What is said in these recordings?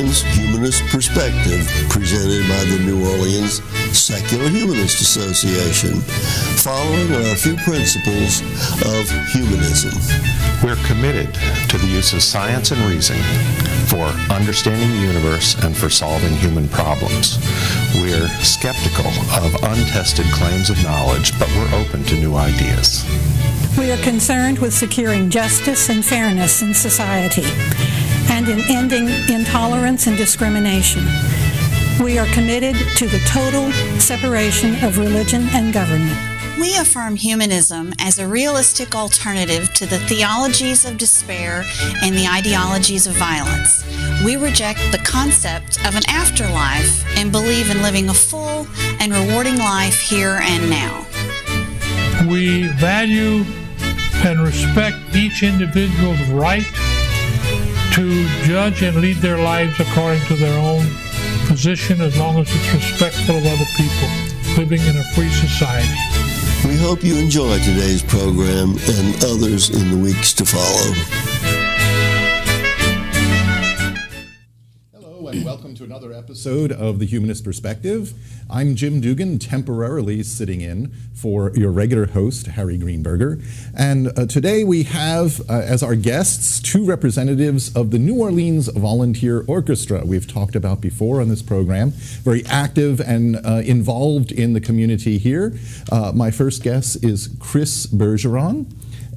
Orleans Humanist Perspective, presented by the New Orleans Secular Humanist Association, following our few principles of humanism. We're committed to the use of science and reason for understanding the universe and for solving human problems. We're skeptical of untested claims of knowledge, but we're open to new ideas. We are concerned with securing justice and fairness in society and in ending intolerance and discrimination. We are committed to the total separation of religion and government. We affirm humanism as a realistic alternative to the theologies of despair and the ideologies of violence. We reject the concept of an afterlife and believe in living a full and rewarding life here and now. We value and respect each individual's right to judge and lead their lives according to their own position, as long as it's respectful of other people, living in a free society. We hope you enjoy today's program and others in the weeks to follow. Hello and welcome to another episode of The Humanist Perspective. I'm Jim Dugan, temporarily sitting in for your regular host, Harry Greenberger. And today we have as our guests two representatives of the New Orleans Volunteer Orchestra we've talked about before on this program. Very active and involved in the community here. My first guest is Chris Bergeron,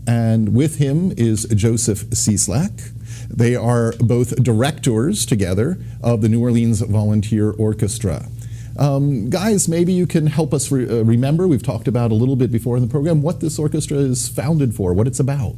and with him is Joseph Cieslak. They are both directors together of the New Orleans Volunteer Orchestra. Guys, maybe you can help us remember, we've talked about a little bit before in the program, what this orchestra is founded for, what it's about.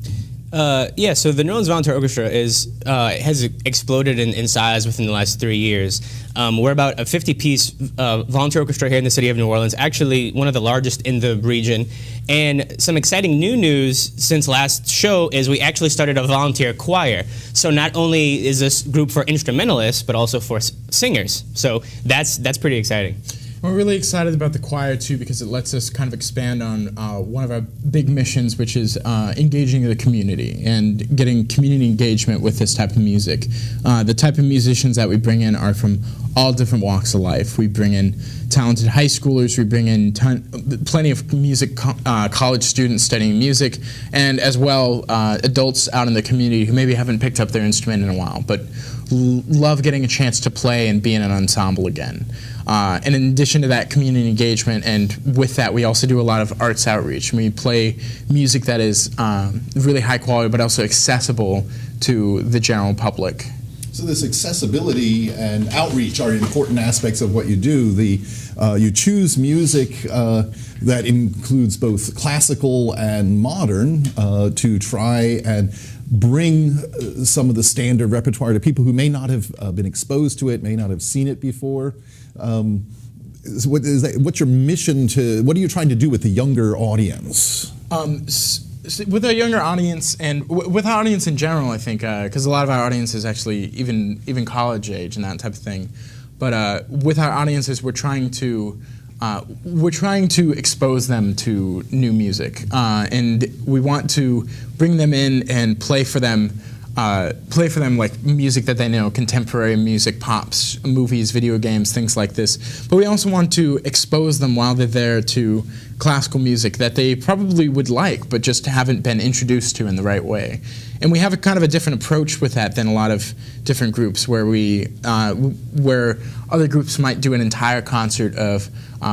Yeah, so the New Orleans Volunteer Orchestra has exploded in size within the last 3 years. We're about a 50-piece volunteer orchestra here in the city of New Orleans, actually one of the largest in the region. And some exciting new news since last show is we actually started a volunteer choir. So not only is this group for instrumentalists, but also for singers. So that's pretty exciting. We're really excited about the choir, too, because it lets us kind of expand on one of our big missions, which is engaging the community and getting community engagement with this type of music. The type of musicians that we bring in are from all different walks of life. We bring in talented high schoolers, we bring in plenty of music college students studying music, and as well adults out in the community who maybe haven't picked up their instrument in a while, but love getting a chance to play and be in an ensemble again. And in addition to that community engagement, and with that we also do a lot of arts outreach. We play music that is really high quality but also accessible to the general public. So this accessibility and outreach are important aspects of what you do. You choose music that includes both classical and modern to try and bring some of the standard repertoire to people who may not have been exposed to it, may not have seen it before. What's your mission what are you trying to do with the younger audience? With our younger audience and with our audience in general, I think, because a lot of our audience is actually even college age and that type of thing. But with our audiences, we're trying to expose them to new music, and we want to bring them in and play for them like music that they know, contemporary music, pops, movies, video games, things like this. But we also want to expose them while they're there to classical music that they probably would like, but just haven't been introduced to in the right way. And we have a kind of a different approach with that than a lot of different groups where where other groups might do an entire concert of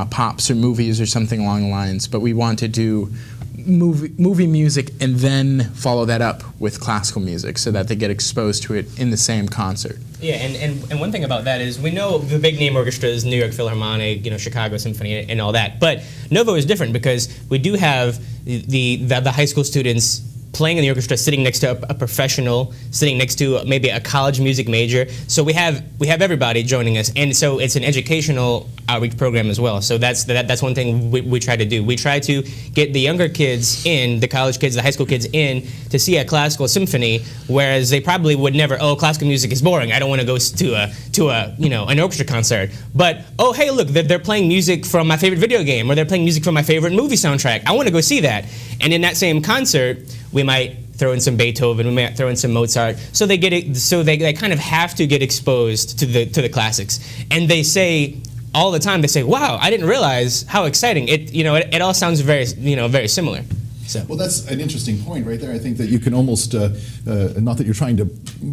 pops or movies or something along the lines, but we want to do movie music and then follow that up with classical music so that they get exposed to it in the same concert. Yeah, and one thing about that is we know the big name orchestras, New York Philharmonic, Chicago Symphony, and all that. But NOVO is different because we do have the high school students playing in the orchestra, sitting next to a professional, sitting next to maybe a college music major. So we have everybody joining us, and so it's an educational outreach program as well. So that's one thing we try to do. We try to get the younger kids in, the college kids, the high school kids in, to see a classical symphony, whereas they probably would never. Oh, classical music is boring. I don't want to go to an orchestra concert. But oh, hey, look, they're playing music from my favorite video game, or they're playing music from my favorite movie soundtrack. I want to go see that. And in that same concert, we might throw in some Beethoven, we might throw in some Mozart. So they get it. So they kind of have to get exposed to the classics, and they say all the time. They say, "Wow, I didn't realize how exciting it." It all sounds very very similar. So. Well, that's an interesting point right there. I think that you can almost, not that you're trying to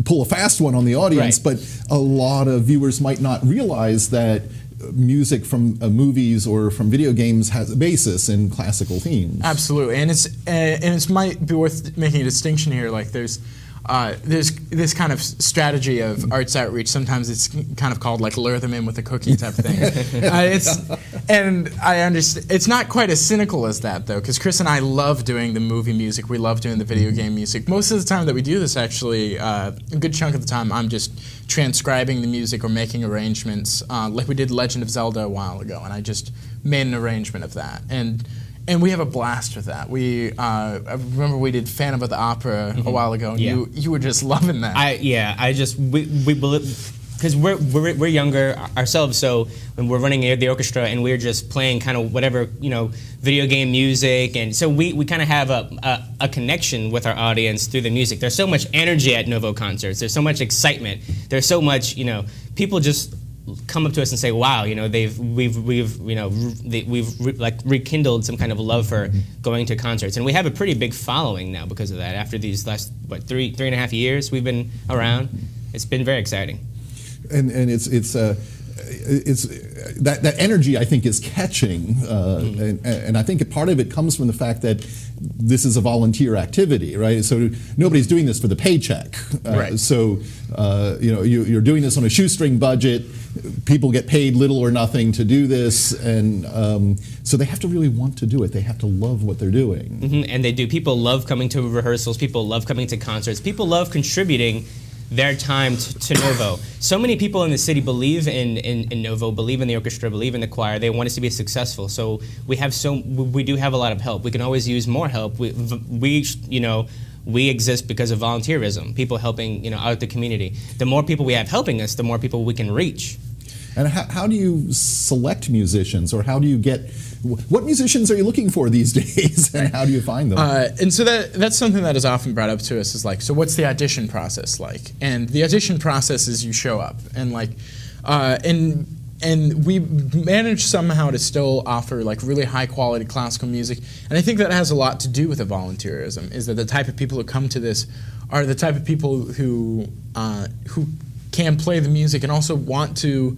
pull a fast one on the audience, right. but a lot of viewers might not realize that music from movies or from video games has a basis in classical themes. Absolutely, and it might be worth making a distinction here. Like there's this kind of strategy of arts outreach. Sometimes it's kind of called like lure them in with a cookie type thing. And I understand it's not quite as cynical as that though, because Chris and I love doing the movie music. We love doing the video game music. Most of the time that we do this, actually, a good chunk of the time, I'm just transcribing the music or making arrangements, like we did Legend of Zelda a while ago, and I just made an arrangement of that. And we have a blast with that. I remember we did Phantom of the Opera a while ago, and you were just loving that. We believe, because we're younger ourselves, so when we're running the orchestra and we're just playing kind of whatever video game music, and so we kind of have a connection with our audience through the music. There's so much energy at NOVO concerts. There's so much excitement. There's so much people just come up to us and say, "Wow, we've rekindled some kind of love for going to concerts," and we have a pretty big following now because of that. After these last 3.5 years we've been around, it's been very exciting. And it's that energy I think is catching, and I think a part of it comes from the fact that this is a volunteer activity, right? So nobody's doing this for the paycheck. Right. So you're doing this on a shoestring budget. People get paid little or nothing to do this, and so they have to really want to do it. They have to love what they're doing. And they do. People love coming to rehearsals. People love coming to concerts. People love contributing their time to NOVO. So many people in the city believe in NOVO, believe in the orchestra, believe in the choir. They want us to be successful. So we do have a lot of help. We can always use more help. We exist because of volunteerism, people helping out the community. The more people we have helping us, the more people we can reach. And how do you select musicians, or how do you get, what musicians are you looking for these days, and how do you find them? And so that's something that is often brought up to us, is like, so what's the audition process like? And the audition process is you show up, and like, and we manage somehow to still offer like really high quality classical music, and I think that has a lot to do with the volunteerism. Is that the type of people who come to this are the type of people who can play the music and also want to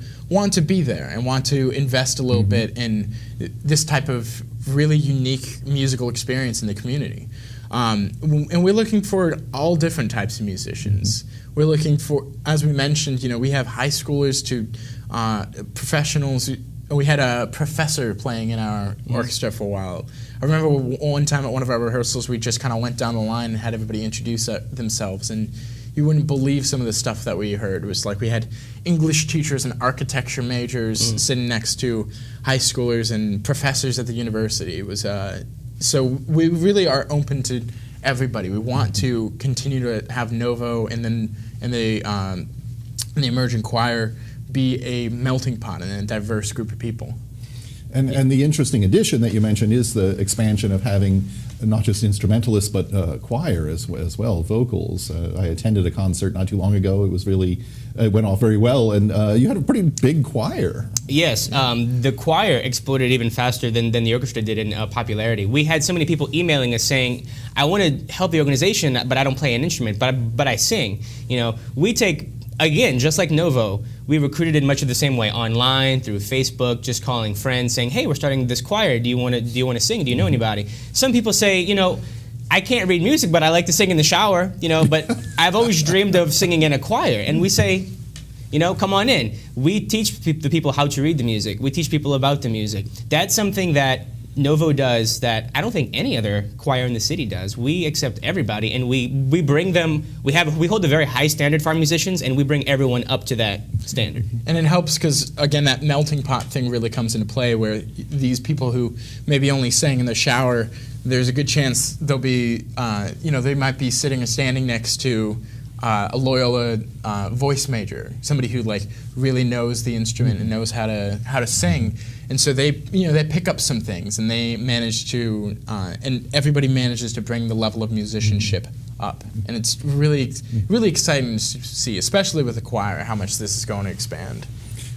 be there and want to invest a little bit in this type of really unique musical experience in the community. And we're looking for all different types of musicians. We're looking for, as we mentioned, we have high schoolers to professionals. We had a professor playing in our orchestra for a while. I remember one time at one of our rehearsals, we just kind of went down the line and had everybody introduce themselves, and you wouldn't believe some of the stuff that we heard. It was like we had English teachers and architecture majors sitting next to high schoolers and professors at the university. It was so we really are open to everybody. We want to continue to have NOVO and the emerging choir be a melting pot and a diverse group of people. And the interesting addition that you mentioned is the expansion of having not just instrumentalists but choir as well, vocals. I attended a concert not too long ago. It was really, it went off very well, and you had a pretty big choir. Yes, the choir exploded even faster than the orchestra did in popularity. We had so many people emailing us saying, "I want to help the organization, but I don't play an instrument, but I sing." We take, again, just like NOVO, we recruited in much of the same way, online, through Facebook, just calling friends, saying, "Hey, we're starting this choir. Do you want to sing? Do you know anybody?" Some people say, "I can't read music, but I like to sing in the shower, but I've always dreamed of singing in a choir." And we say, come on in. We teach the people how to read the music. We teach people about the music. That's something that NOVO does that I don't think any other choir in the city does. We accept everybody, and we bring them. We hold a very high standard for our musicians, and we bring everyone up to that standard. And it helps because, again, that melting pot thing really comes into play, where these people who maybe only sang in the shower, there's a good chance they'll be, they might be sitting or standing next to a Loyola voice major, somebody who really knows the instrument and knows how to sing. And so they pick up some things, and they manage to, and everybody manages to bring the level of musicianship up. And it's really exciting to see, especially with the choir, how much this is going to expand.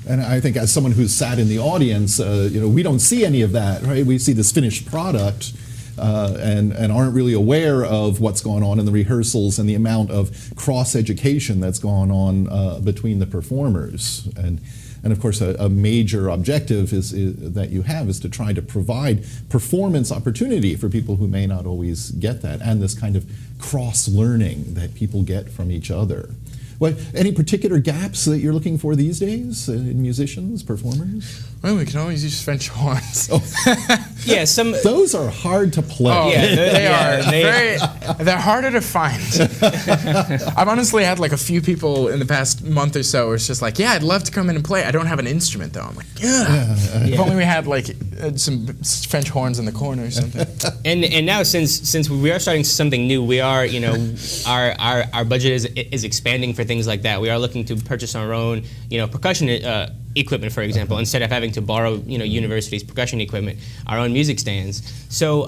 And I think as someone who's sat in the audience, we don't see any of that, right? We see this finished product and aren't really aware of what's going on in the rehearsals and the amount of cross-education that's going on between the performers. And of course, a major objective is that you have is to try to provide performance opportunity for people who may not always get that, and this kind of cross-learning that people get from each other. What, any particular gaps that you're looking for these days in musicians, performers? Well, we can always use French horns. Yeah, those are hard to play. Oh, yeah, they are. They're harder to find. I've honestly had like a few people in the past month or so where it's just like, yeah, I'd love to come in and play. I don't have an instrument though. I'm like, yeah. If only we had like some French horns in the corner or something. And now since we are starting something new, we are, our budget is expanding for things like that. We are looking to purchase our own, percussion equipment, for example, instead of having to borrow, universities' percussion equipment, our own music stands. So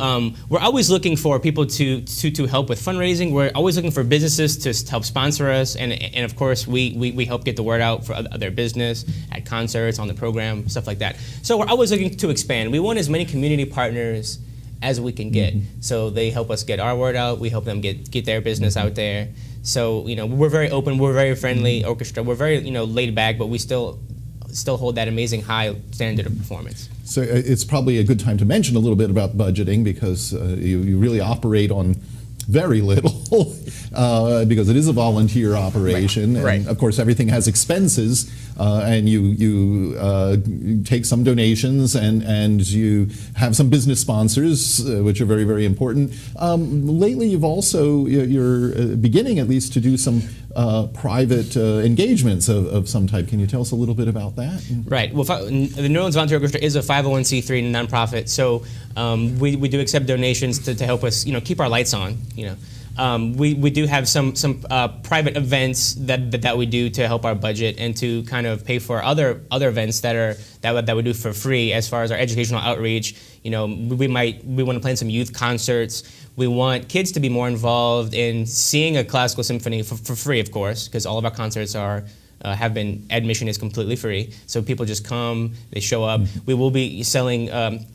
we're always looking for people to help with fundraising. We're always looking for businesses to help sponsor us, and of course we help get the word out for their business at concerts, on the program, stuff like that. So we're always looking to expand. We want as many community partners as we can get. So they help us get our word out. We help them get their business out there. So we're very open. We're very friendly orchestra. We're very laid back, but we still hold that amazing high standard of performance. So it's probably a good time to mention a little bit about budgeting, because you really operate on very little because it is a volunteer operation. Right. And of course everything has expenses, and you take some donations and you have some business sponsors, which are very, very important. Lately you've also, you're beginning at least to do some private engagements of some type. Can you tell us a little bit about that? Right. Well, the New Orleans Volunteer Orchestra is a 501c3 nonprofit, so we do accept donations to help us, keep our lights on. We do have some private events that we do to help our budget and to kind of pay for other events that we do for free as far as our educational outreach. We want to plan some youth concerts. We want kids to be more involved in seeing a classical symphony for free, of course, because all of our concerts admission is completely free. So people just come, they show up. We will be selling,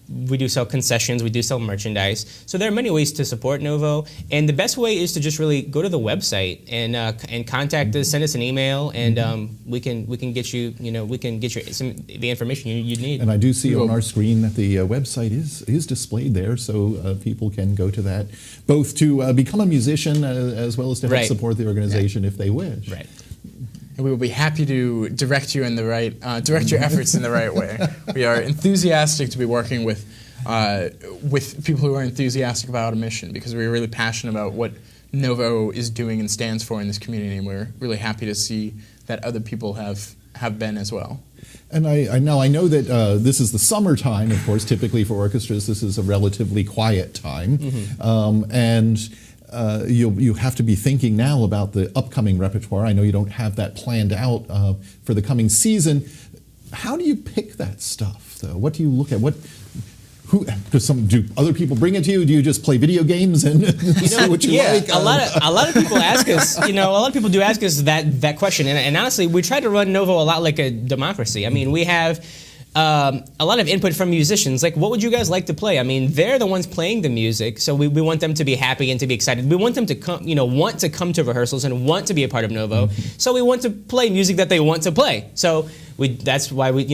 we do sell concessions, we do sell merchandise. So there are many ways to support NOVO, and the best way is to just really go to the website and contact us, send us an email, and we can get you, the information you need. And I do see on our screen that the website is displayed there, so people can go to that, both to become a musician as well as to help support the organization if they wish. Right. And we will be happy to direct you in the right, direct your efforts in the right way. We are enthusiastic to be working with people who are enthusiastic about a mission, because we're really passionate about what NOVO is doing and stands for in this community, and we're really happy to see that other people have been as well. And I know that this is the summertime, of course. Typically for orchestras, this is a relatively quiet time, you have to be thinking now about the upcoming repertoire. I know you don't have that planned out for the coming season. How do you pick that stuff, though? What do you look at? Do other people bring it to you? Do you just play video games and see what you like? A lot of people ask us. A lot of people do ask us that question, and honestly, we try to run NOVO a lot like a democracy. I mean, we have a lot of input from musicians, like, what would you guys like to play? I mean, they're the ones playing the music, so we want them to be happy and to be excited. We want them to come, want to come to rehearsals and want to be a part of NOVO. So we want to play music that they want to play. So that's why we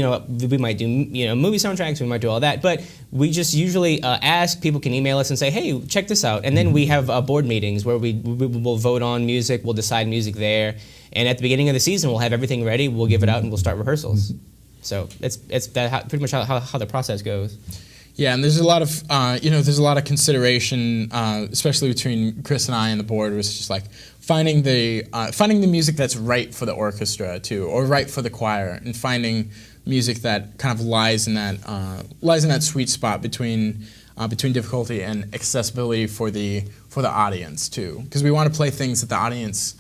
might do, movie soundtracks, we might do all that. But we just usually ask, people can email us and say, hey, check this out. And then we have board meetings where we will vote on music, we'll decide music there. And at the beginning of the season, we'll have everything ready, we'll give it out, and we'll start rehearsals. So it's pretty much how the process goes. Yeah, and there's a lot of consideration, especially between Chris and I and the board. It was just like finding the music that's right for the orchestra too, or right for the choir, and finding music that kind of lies in that sweet spot between difficulty and accessibility for the audience too, because we want to play things that the audience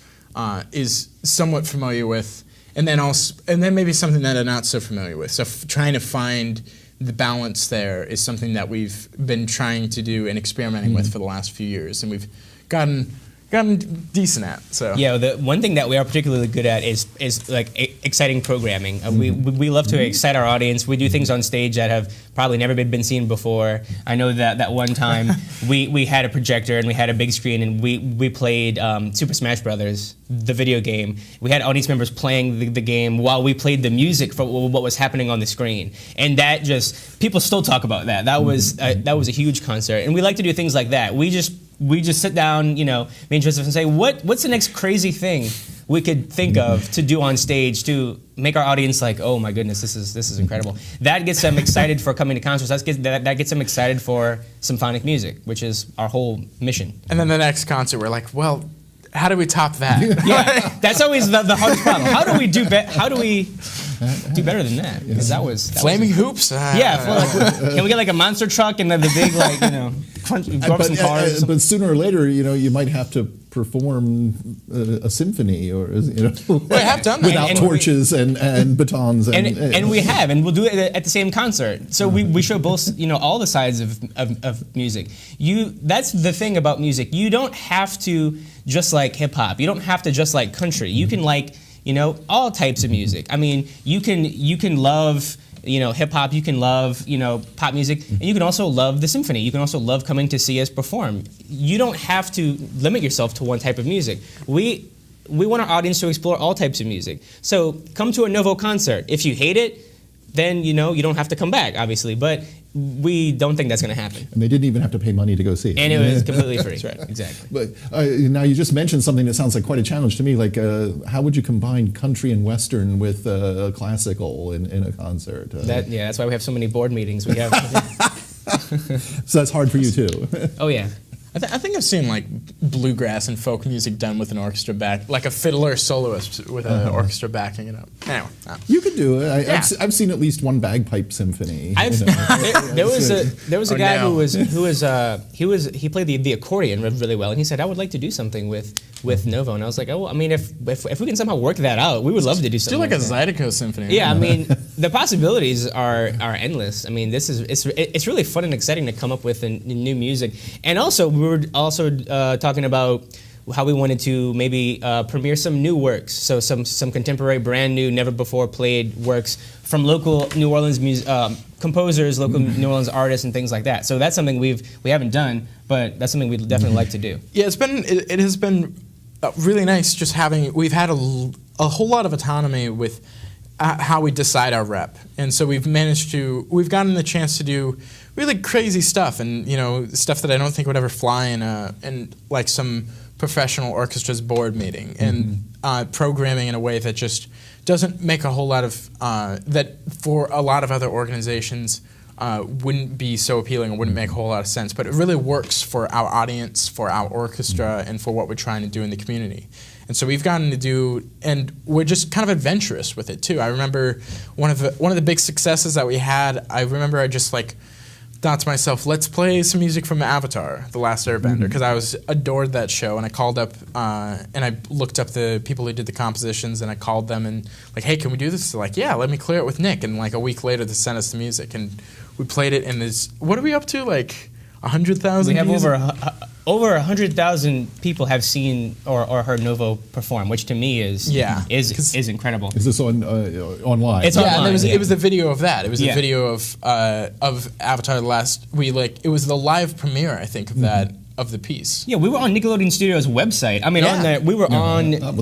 is somewhat familiar with. And then maybe something that they're not so familiar with. So trying to find the balance there is something that we've been trying to do and experimenting with for the last few years, and we've gotten gotten decent at. So yeah, the one thing that we are particularly good at is like exciting programming. We love to excite our audience. We do things on stage that have probably never been seen before. I know that one time we had a projector and we had a big screen and we played Super Smash Brothers, the video game. We had audience members playing the game while we played the music for what was happening on the screen, and that just people still talk about that. That was a huge concert, and we like to do things like that. We just sit down, you know, me and Joseph, and say, what's the next crazy thing we could think of to do on stage to make our audience like, oh my goodness, this is incredible. That gets them excited for coming to concerts. That gets them excited for symphonic music, which is our whole mission. And then the next concert, we're like, well, how do we top that? Yeah, that's always the hardest problem. How do we do better than that? Because that was flaming hoops. Can we get like a monster truck and then the big like go up some cars? But sooner or later, you know, you might have to perform a symphony, or you know, we have done that without torches and batons and we have, and we'll do it at the same concert. So we show both, you know, all the sides of music. That's the thing about music. You don't have to just like hip hop. You don't have to just like country. You can like, you know, all types of music. I mean, you can love, you know, hip hop, you can love, you know, pop music, and you can also love the symphony. You can also love coming to see us perform. You don't have to limit yourself to one type of music. We want our audience to explore all types of music. So come to a NOVO concert. If you hate it, then, you know, you don't have to come back, obviously, but we don't think that's going to happen. And they didn't even have to pay money to go see it. And it was completely free. That's right, exactly. But now you just mentioned something that sounds like quite a challenge to me, like how would you combine country and western with classical in a concert? That's why we have so many board meetings. We have. So that's hard for you too. Oh yeah. I think I've seen like bluegrass and folk music done with an orchestra back, like a fiddler soloist with an orchestra backing it up. Anyway, you could do it. I've seen at least one bagpipe symphony. There was a guy who played the accordion really well, and he said, I would like to do something with NOVO, and I was like, oh, I mean, if we can somehow work that out, we would love to do something. Do like a Zydeco symphony. Yeah, I mean, the possibilities are endless. I mean, it's really fun and exciting to come up with new music, and also we were also talking about how we wanted to maybe premiere some new works, so some contemporary, brand new, never before played works from local New Orleans composers, local New Orleans artists, and things like that. So that's something we haven't done, but that's something we'd definitely like to do. Yeah, it has been really nice just we've had a whole lot of autonomy with how we decide our rep, and so we've gotten the chance to do really crazy stuff, and you know, stuff that I don't think would ever fly in like some professional orchestra's board meeting, and programming in a way that just doesn't make a whole lot of that for a lot of other organizations wouldn't be so appealing or wouldn't make a whole lot of sense, but it really works for our audience, for our orchestra, and for what we're trying to do in the community. And so we've gotten to do, and we're just kind of adventurous with it too. I remember one of the big successes that we had. I remember I just like thought to myself, let's play some music from Avatar, The Last Airbender, because I adored that show, and I called up and I looked up the people who did the compositions, and I called them and like, hey, can we do this? They're like, yeah, let me clear it with Nick. And like a week later, they sent us the music, and we played it. And what are we up to? Like 100,000. We have over 100,000 people have seen or heard NOVO perform, which to me is incredible. Is this online? It's online. And it was the video of that. It was the video of Avatar: The Last. It was the live premiere, I think, of that. Of the piece. Yeah, we were on Nickelodeon Studios' website. I mean, well,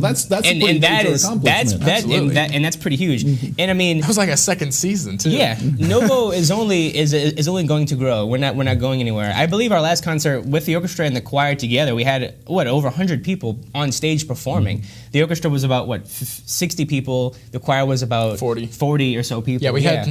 that's a pretty major accomplishment. And that's pretty huge. And I mean, that was like a second season too. Yeah, NOVO is only going to grow. We're not going anywhere. I believe our last concert with the orchestra and the choir together, we had over 100 people on stage performing. The orchestra was about 60 people. The choir was about 40 or so people. Yeah, we had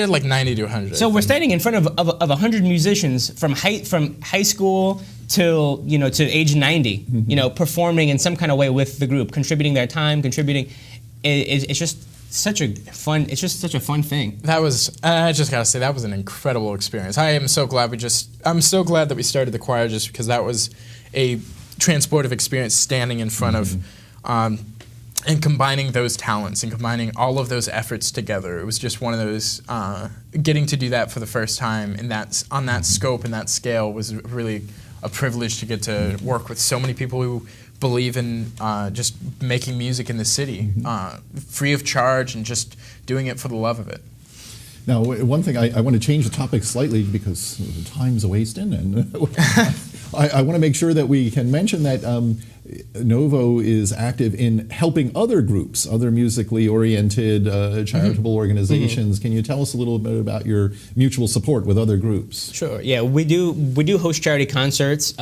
like 90 to 100. So we're standing in front of 100 musicians from high school till to age 90, performing in some kind of way with the group, contributing their time, it's just such a fun thing. That was, I just gotta say, that was an incredible experience. I'm so glad that we started the choir, just because that was a transportive experience, standing in front of and combining those talents and combining all of those efforts together. It was just one of those, getting to do that for the first time, and on that scope and that scale was really a privilege to get to work with so many people who believe in just making music in the city, free of charge, and just doing it for the love of it. Now, one thing, I want to change the topic slightly because time's a-wasting, and I want to make sure that we can mention that NOVO is active in helping other groups, other musically oriented charitable organizations. Can you tell us a little bit about your mutual support with other groups? Sure. Yeah, we do host charity concerts.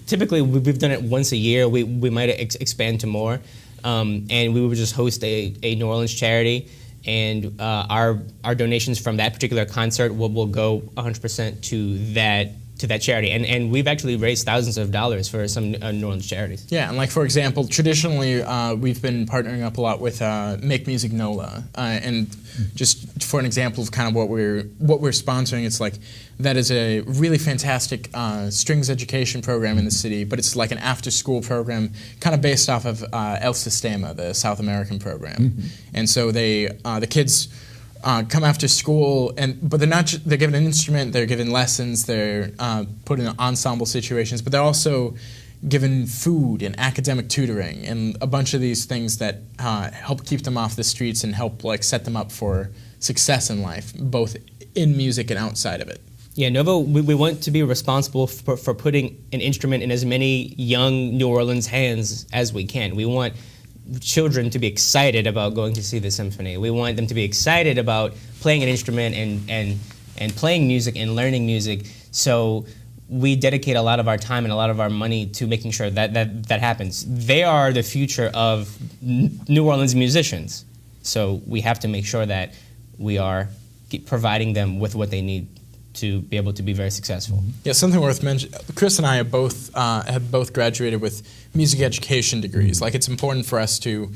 Typically, we've done it once a year. We might expand to more, and we would just host a New Orleans charity. And our donations from that particular concert will go 100% to that charity, and we've actually raised thousands of dollars for some New Orleans charities. Yeah, and like for example, traditionally we've been partnering up a lot with Make Music NOLA, and just for an example of kind of what we're sponsoring, it's like that is a really fantastic strings education program in the city, but it's like an after-school program kind of based off of El Sistema, the South American program, and so the kids come after school, but they're given an instrument, they're given lessons, they're put in ensemble situations, but they're also given food and academic tutoring and a bunch of these things that help keep them off the streets and help like set them up for success in life, both in music and outside of it. Yeah, NOVO, we want to be responsible for putting an instrument in as many young New Orleans hands as we can. We want children to be excited about going to see the symphony. We want them to be excited about playing an instrument and playing music and learning music. So we dedicate a lot of our time and a lot of our money to making sure that happens. They are the future of New Orleans musicians. So we have to make sure that we are providing them with what they need to be able to be very successful. Yeah, something worth mentioning. Chris and I have both graduated with music education degrees. Like it's important for us to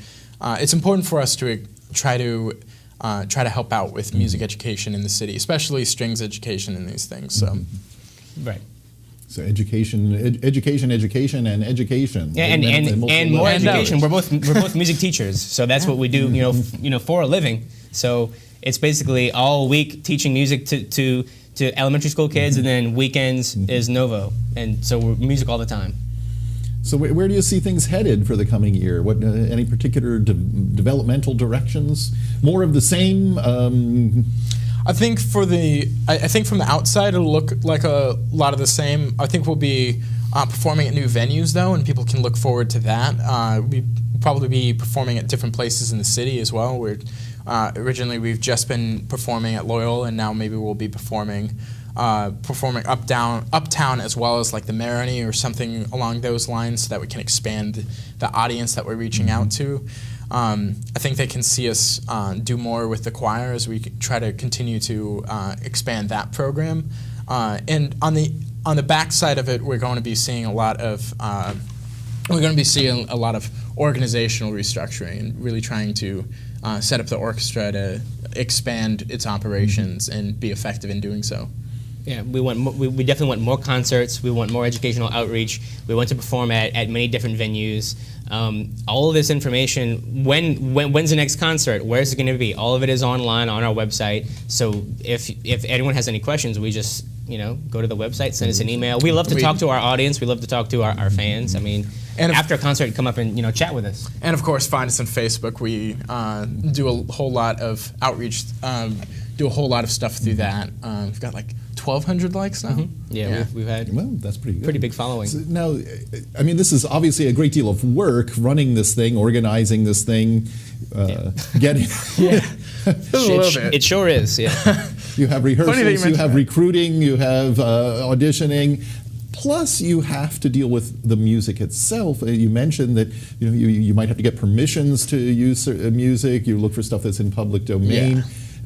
try to help out with music education in the city, especially strings education and these things. So, right. So education, and education. Yeah, and more education. We're both music teachers, so that's what we do. You know, for a living. So it's basically all week teaching music to elementary school kids, and then weekends is NOVO, and so we're music all the time. So where do you see things headed for the coming year? What any particular developmental directions? More of the same? I think from the outside it'll look like a lot of the same. I think we'll be performing at new venues though, and people can look forward to that. We'll probably be performing at different places in the city as well. Originally we've just been performing at Loyal, and now maybe we'll be performing uptown as well as like the Marigny or something along those lines, so that we can expand the audience that we're reaching out to. I think they can see us do more with the choir as we try to continue to expand that program. And on the back side of it, we're going to be seeing a lot of organizational restructuring and really trying to set up the orchestra to expand its operations and be effective in doing so. Yeah, we definitely want more concerts. We want more educational outreach. We want to perform at many different venues. All of this information, when's the next concert? Where's it going to be? All of it is online on our website. So if anyone has any questions, we just go to the website, send us an email. We love to talk to our audience. We love to talk to our fans. I mean, after a concert, come up and chat with us. And of course, find us on Facebook. We do a whole lot of outreach. Do a whole lot of stuff through that. We've got like 1,200 likes now. Yeah, we've had that's pretty good. Pretty big following. So now, I mean, this is obviously a great deal of work running this thing, organizing this thing, getting. It sure is. Yeah. You have rehearsals, you have recruiting, you have auditioning. Plus, you have to deal with the music itself. You mentioned that you might have to get permissions to use music. You look for stuff that's in public domain. Yeah.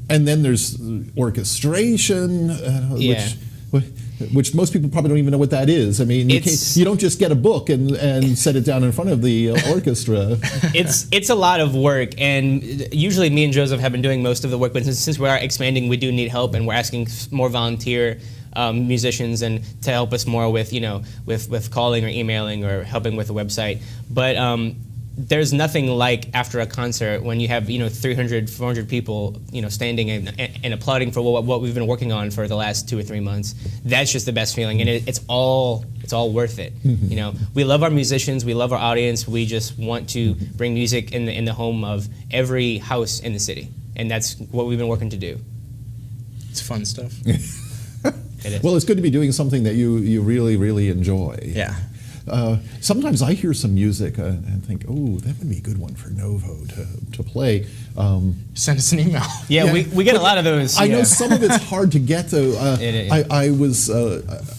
And then there's orchestration, which most people probably don't even know what that is. I mean, you don't just get a book and set it down in front of the orchestra. It's a lot of work, and usually me and Joseph have been doing most of the work, but since we are expanding, we do need help, and we're asking more volunteer musicians and to help us more with with calling or emailing or helping with the website. But there's nothing like after a concert when you have 300, 400 people standing and applauding for what we've been working on for the last 2 or 3 months. That's just the best feeling, and it's all worth it. We love our musicians, we love our audience. We just want to bring music in the home of every house in the city, and that's what we've been working to do. It's fun stuff. It is. Well, it's good to be doing something that you really, really enjoy. Yeah. Sometimes I hear some music and think, oh, that would be a good one for NOVO to play. Send us an email. Yeah, we get a lot of those. I know some of it's hard to get, though. It is.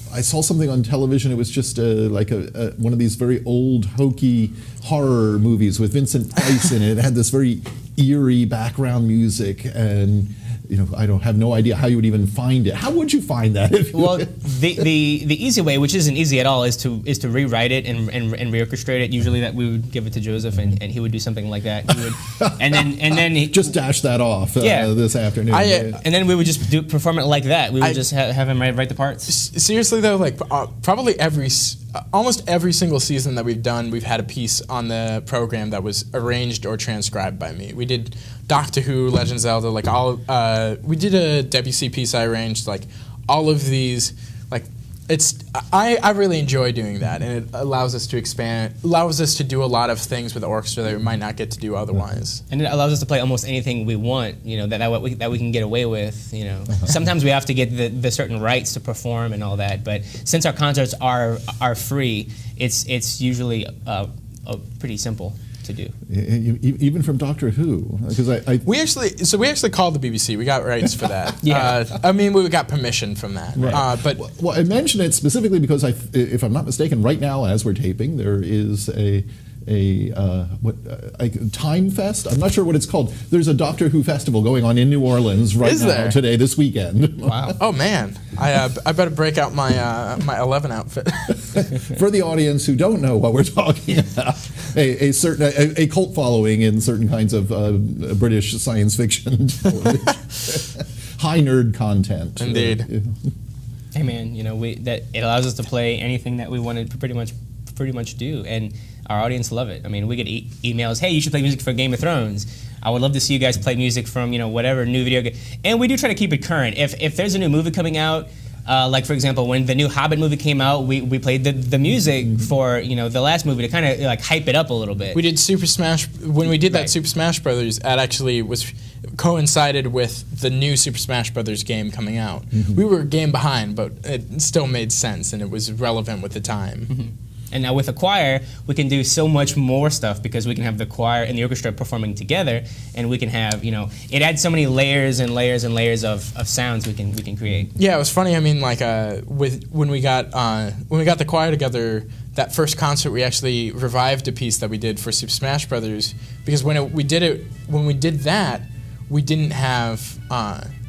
I saw something on television. It was just like one of these very old, hokey horror movies with Vincent Price in it. It had this very eerie background music, and I don't have no idea how you would even find it. How would you find that? Well, the easy way, which isn't easy at all, is to rewrite it and reorchestrate it. Usually, that we would give it to Joseph, and he would do something like that. He would, and then he, just dash that off this afternoon. And then we would just perform it like that. We would just have him write the parts. Seriously though, like probably almost every single season that we've done, we've had a piece on the program that was arranged or transcribed by me. We did Doctor Who, Legend of Zelda, like all. We did a Debussy piece I arranged, like all of these. Like I really enjoy doing that, and it allows us to expand, allows us to do a lot of things with the orchestra that we might not get to do otherwise. And it allows us to play almost anything we want, that we can get away with. Sometimes we have to get the certain rights to perform and all that, but since our concerts are free, it's usually pretty simple to do. Even from Doctor Who, because we actually called the BBC. We got rights for that. Yeah. We got permission from that. Right. Well, I mention it specifically because if I'm not mistaken, right now as we're taping, there is a Time Fest. I'm not sure what it's called. There's a Doctor Who festival going on in New Orleans today, this weekend. Wow. Oh man, I better break out my 11 outfit. For the audience who don't know what we're talking about, a cult following in certain kinds of British science fiction television. High nerd content. Indeed. Hey man, it allows us to play anything that we wanted to pretty much do, and our audience love it. I mean, we get emails, hey, you should play music for Game of Thrones. I would love to see you guys play music from, whatever new video game. And we do try to keep it current. If there's a new movie coming out, like for example, when the new Hobbit movie came out, we played the music for, the last movie to kind of like hype it up a little bit. We did Super Smash, when we did that Super Smash Brothers, that actually coincided with the new Super Smash Brothers game coming out. We were a game behind, but it still made sense and it was relevant with the time. And now with a choir, we can do so much more stuff because we can have the choir and the orchestra performing together, and we can have, it adds so many layers and layers and layers of sounds we can create. Yeah, it was funny. I mean, like when we got the choir together, that first concert we actually revived a piece that we did for Super Smash Brothers because when we did that, we didn't have.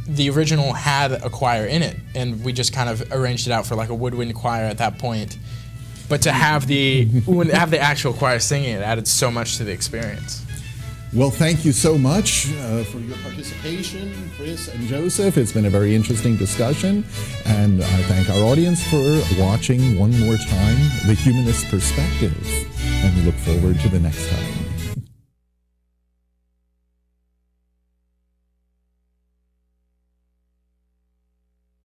The original had a choir in it, and we just kind of arranged it out for like a woodwind choir at that point. But to have the actual choir singing it added so much to the experience. Well, thank you so much for your participation, Chris and Joseph. It's been a very interesting discussion, and I thank our audience for watching one more time The Humanist Perspective, and we look forward to the next time.